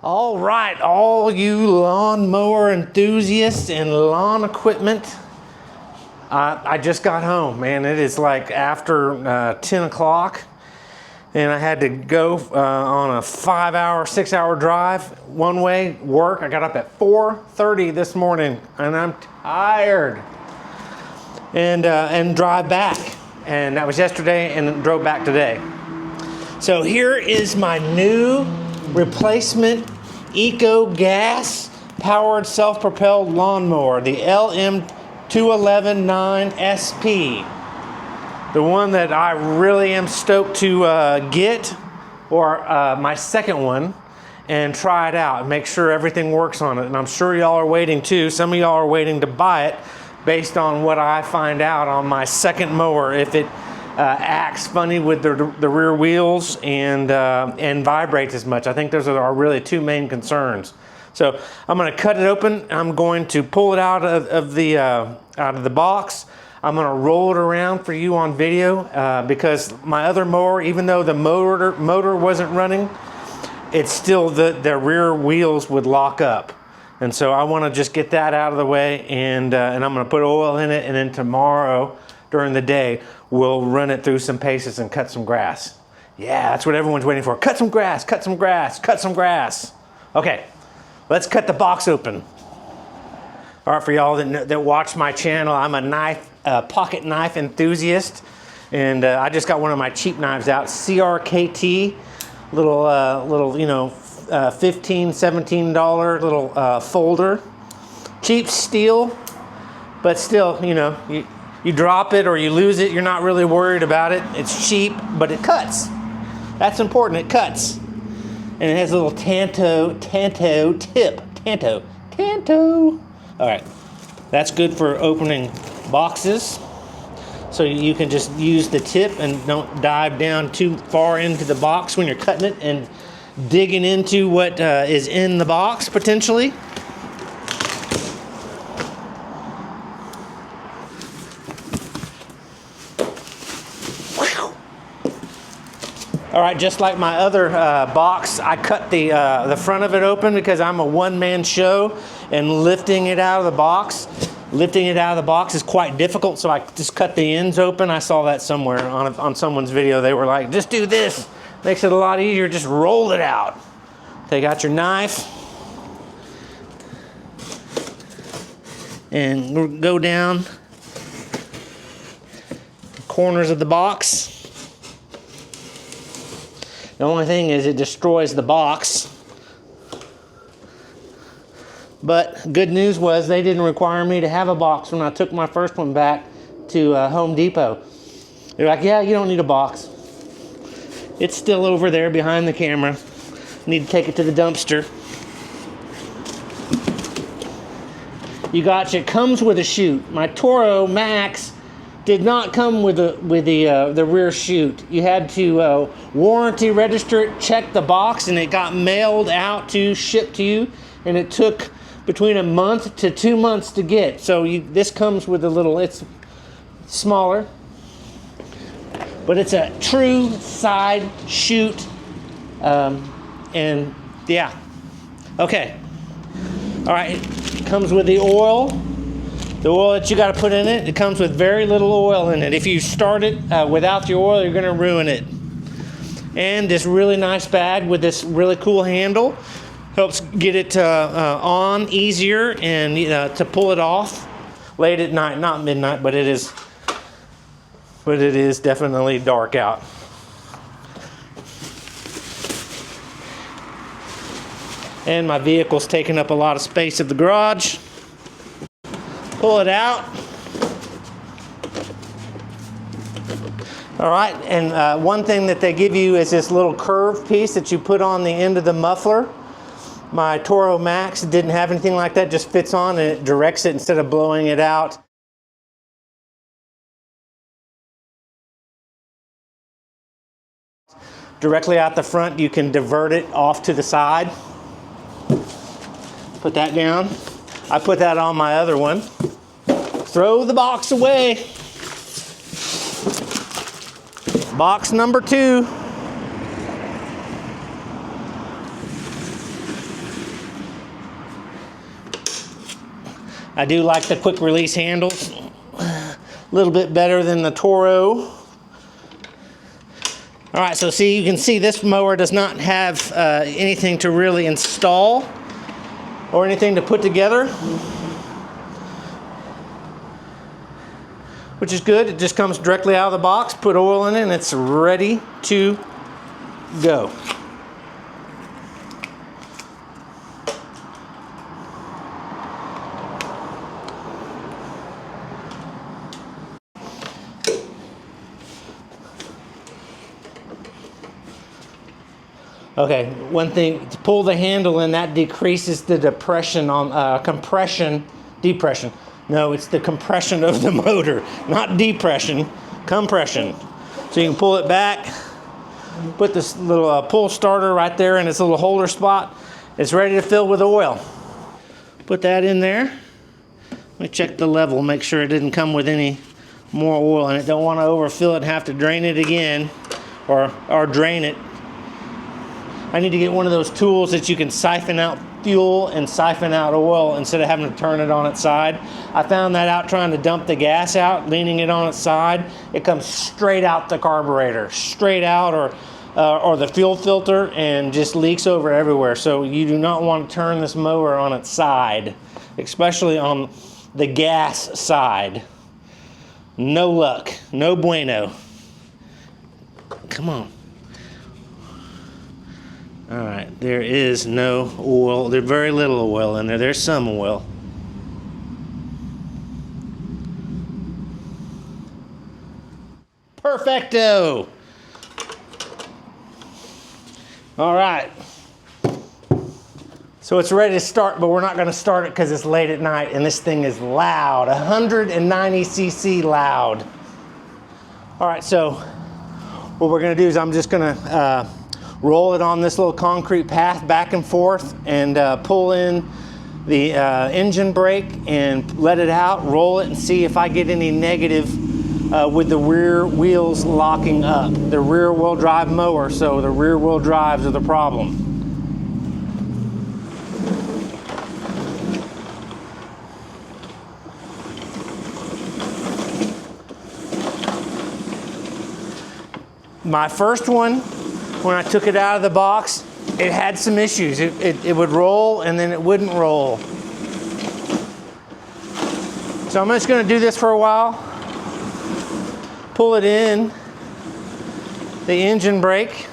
All right, all you lawnmower enthusiasts and lawn equipment. I just got home, man. It is like after 10 o'clock, and I had to go on a 5-hour, 6-hour drive one way, work. I got up at 4:30 this morning, and I'm tired. And drive back. And that was yesterday, and drove back today. So here is my new replacement Echo Gas powered self-propelled lawnmower, the LM2119SP. The one that I really am stoked to get, or my second one, and try it out and make sure everything works on it. And I'm sure y'all are waiting too. Some of y'all are waiting to buy it based on what I find out on my second mower. If it acts funny with the rear wheels and vibrates as much. I think those are really two main concerns. So I'm going to cut it open. I'm going to pull it out of the box. I'm going to roll it around for you on video because my other mower, even though the motor wasn't running, it's still the rear wheels would lock up. And so I want to just get that out of the way, and I'm going to put oil in it, and then tomorrow during the day we'll run it through some paces and cut some grass. Yeah, that's what everyone's waiting for. Cut some grass, cut some grass, cut some grass. Okay, let's cut the box open. All right, for y'all that watch my channel, I'm a pocket knife enthusiast, and I just got one of my cheap knives out, CRKT, little you know, $15, $17 little folder. Cheap steel, but still, you know, you drop it or you lose it, you're not really worried about it. It's cheap, but it cuts. That's important, it cuts. And it has a little tanto tip. Tanto. All right, that's good for opening boxes. So you can just use the tip and don't dive down too far into the box when you're cutting it and digging into what is in the box potentially. All right, just like my other box, I cut the front of it open because I'm a one-man show, and lifting it out of the box is quite difficult, so I just cut the ends open. I saw that somewhere on someone's video. They were like, just do this. Makes it a lot easier, just roll it out. Take out your knife and go down the corners of the box. The only thing is it destroys the box. But good news was they didn't require me to have a box when I took my first one back to Home Depot. They're like, yeah, you don't need a box. It's still over there behind the camera. Need to take it to the dumpster. You gotcha. It comes with a chute. My Toro Max did not come with the rear chute. You had to warranty register it, check the box, and it got mailed out to ship to you, and it took between a month to 2 months to get. So this comes with a little, it's smaller, but it's a true side chute, and yeah, okay. All right, it comes with the oil. The oil that you got to put in it, it comes with very little oil in it. If you start it without the oil, you're going to ruin it. And this really nice bag with this really cool handle helps get it on easier and to pull it off late at night. Not midnight, but it is definitely dark out. And my vehicle's taking up a lot of space at the garage. Pull it out. All right, and one thing that they give you is this little curved piece that you put on the end of the muffler. My Toro Max didn't have anything like that, just fits on and it directs it instead of blowing it out. Directly out the front, you can divert it off to the side. Put that down. I put that on my other one. Throw the box away. Box number 2. I do like the quick release handles. A little bit better than the Toro. All right, so see, you can see this mower does not have anything to really install or anything to put together, which is good. It just comes directly out of the box, put oil in it, and it's ready to go. Okay, one thing, to pull the handle in, that decreases the depression on depression. No, it's the compression of the motor, not depression, compression. So you can pull it back, put this little pull starter right there in its little holder spot. It's ready to fill with oil. Put that in there. Let me check the level, make sure it didn't come with any more oil in it. Don't want to overfill it and have to drain it again or drain it. I need to get one of those tools that you can siphon out fuel and siphon out oil instead of having to turn it on its side. I found that out trying to dump the gas out, leaning it on its side. It comes straight out the carburetor, straight out, or the fuel filter, and just leaks over everywhere. So you do not want to turn this mower on its side, especially on the gas side. No luck, no bueno. Come on. All right, there is no oil. There's very little oil in there. There's some oil. Perfecto. All right. So it's ready to start, but we're not going to start it because it's late at night and this thing is loud. 190 cc loud. All right, so what we're going to do is I'm just going to roll it on this little concrete path back and forth and pull in the engine brake and let it out, roll it, and see if I get any negative with the rear wheels locking up. The rear wheel drive mower, so the rear wheel drives are the problem. My first one, when I took it out of the box, it had some issues. It would roll and then it wouldn't roll. So I'm just going to do this for a while. Pull it in, the engine brake.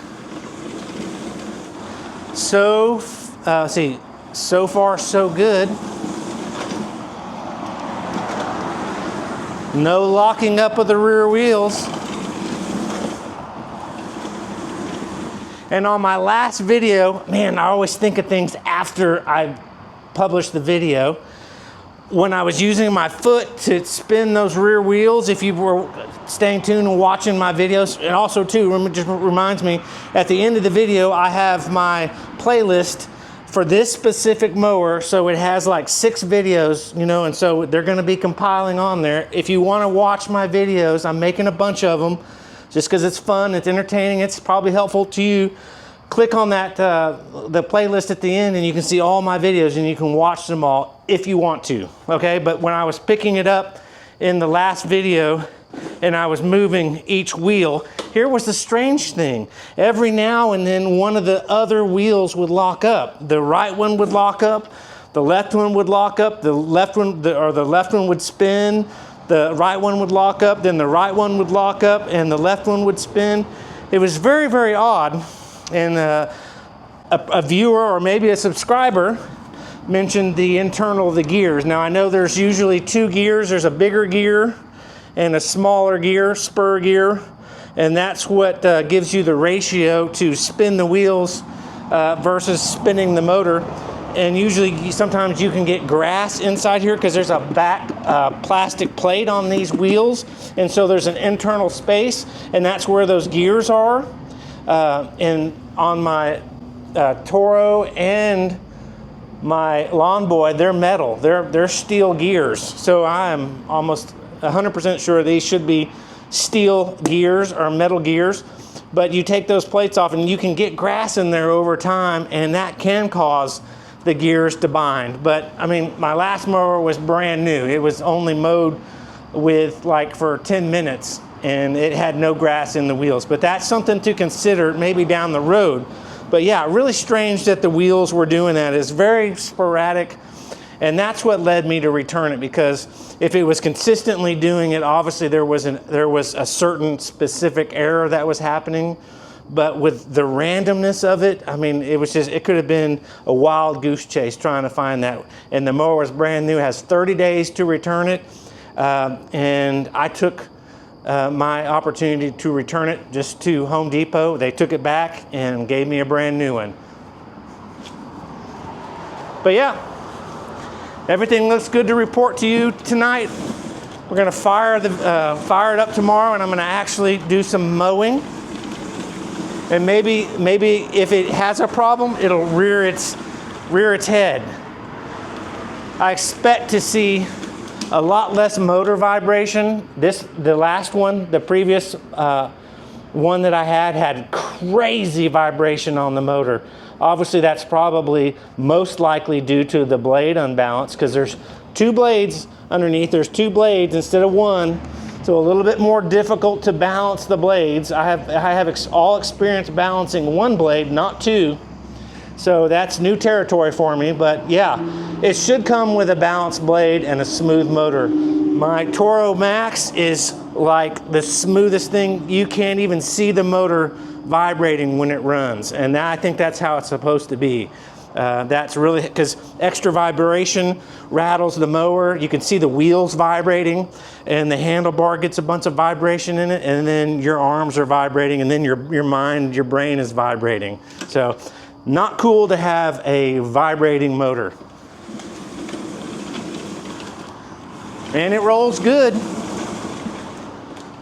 So, so far so good. No locking up of the rear wheels. And on my last video, man, I always think of things after I publish the video. When I was using my foot to spin those rear wheels, if you were staying tuned and watching my videos, and also too, it just reminds me, at the end of the video, I have my playlist for this specific mower. So it has like 6 videos, you know, and so they're gonna be compiling on there. If you wanna watch my videos, I'm making a bunch of them, just because it's fun, it's entertaining, it's probably helpful to you. Click on that the playlist at the end and you can see all my videos and you can watch them all if you want to, okay? But when I was picking it up in the last video and I was moving each wheel, here was the strange thing. Every now and then one of the other wheels would lock up. The right one would lock up, the left one would lock up, the left one would spin, the right one would lock up, then the right one would lock up, and the left one would spin. It was very, very odd. And a viewer or maybe a subscriber mentioned the internal of the gears. Now I know there's usually 2 gears. There's a bigger gear and a smaller gear, spur gear. And that's what gives you the ratio to spin the wheels versus spinning the motor. And usually, sometimes you can get grass inside here because there's a back plastic plate on these wheels. And so there's an internal space, and that's where those gears are. And on my Toro and my Lawn Boy, they're metal. They're steel gears. So I am almost 100% sure these should be steel gears or metal gears. But you take those plates off and you can get grass in there over time, and that can cause the gears to bind. But I mean, my last mower was brand new. It was only mowed with like for 10 minutes and it had no grass in the wheels. But that's something to consider maybe down the road. But yeah, really strange that the wheels were doing that. It's very sporadic. And that's what led me to return it, because if it was consistently doing it, obviously there was a certain specific error that was happening. But with the randomness of it, I mean, it could have been a wild goose chase trying to find that. And the mower is brand new, has 30 days to return it. And I took my opportunity to return it just to Home Depot. They took it back and gave me a brand new one. But yeah, everything looks good to report to you tonight. We're gonna fire it up tomorrow, and I'm gonna actually do some mowing. And maybe if it has a problem, it'll rear its head. I expect to see a lot less motor vibration. The last one, the previous one that I had crazy vibration on the motor. Obviously, that's probably most likely due to the blade unbalance, because there's 2 blades underneath. There's 2 blades instead of 1, so a little bit more difficult to balance the blades. I have all experience balancing 1 blade, not 2. So that's new territory for me, but yeah, it should come with a balanced blade and a smooth motor. My Toro Max is like the smoothest thing. You can't even see the motor vibrating when it runs, and I think that's how it's supposed to be. That's really, because extra vibration rattles the mower. You can see the wheels vibrating, and the handlebar gets a bunch of vibration in it, and then your arms are vibrating, and then your brain is vibrating. So not cool to have a vibrating motor. And it rolls good.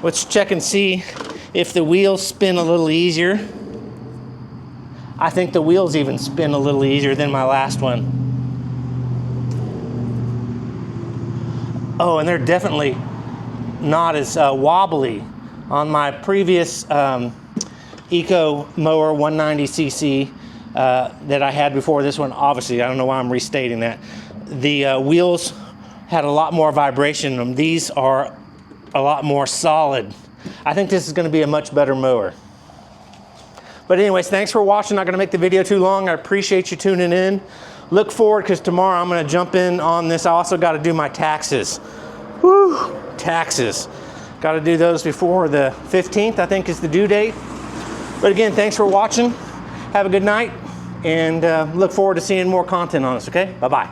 Let's check and see if the wheels spin a little easier. I think the wheels even spin a little easier than my last one. Oh, and they're definitely not as wobbly. On my previous Echo Mower 190cc that I had before this one, obviously, I don't know why I'm restating that, the wheels had a lot more vibration in them. These are a lot more solid. I think this is going to be a much better mower. But anyways, thanks for watching. Not going to make the video too long. I appreciate you tuning in. Look forward, because tomorrow I'm going to jump in on this. I also got to do my taxes. Woo, taxes. Got to do those before the 15th, I think is the due date. But again, thanks for watching. Have a good night, and look forward to seeing more content on this, okay? Bye-bye.